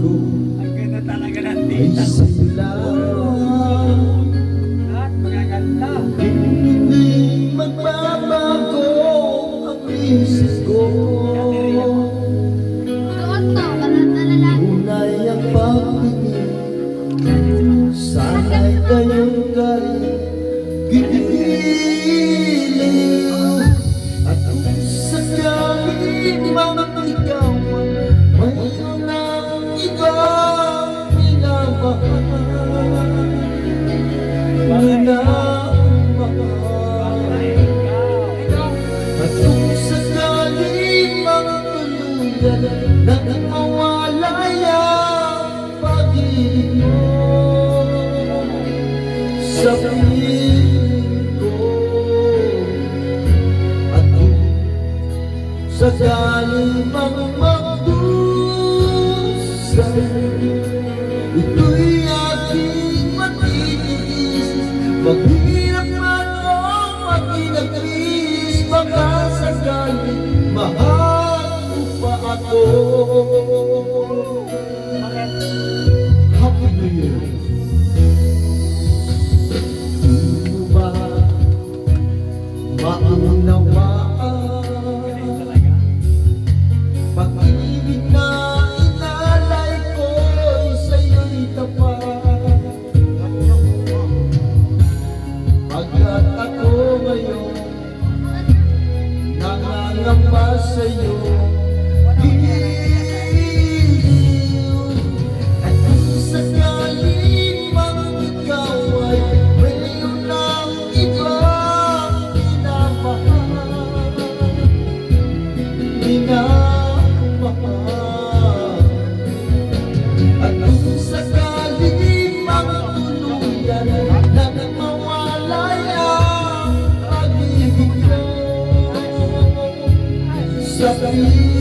ko Ang ganda talaga ng ay tita. sa'yo lang. Lahat magaganda. Hindi magbabago ang isip ko. Doon to, kalala lang. Unay ang pagtingin, sana'y kayong gigilin. At kung sakaling mga ikaw mayroon ang ibang minamahal, at kung sakaling mga tuluyan na mawalay ang pag-ibig mo sa piling ko, at kung sakaling mga magdusa, ito'y aking matitiis. Maghirap man o maginagris, baka sakaling mahal mo pa ako. Happy New Year! Di mo ba maunawaan pag-ibig na inalay ko'y sa'yo'y tapat? Pagkat ako ngayon nangangamba sa'yo, giliw. At kung sakaling mang ikaw ay mayroon ng ibang minamahal, at kung sakaling mga tuluyan na mawalay ang pag-ibig mo sa piling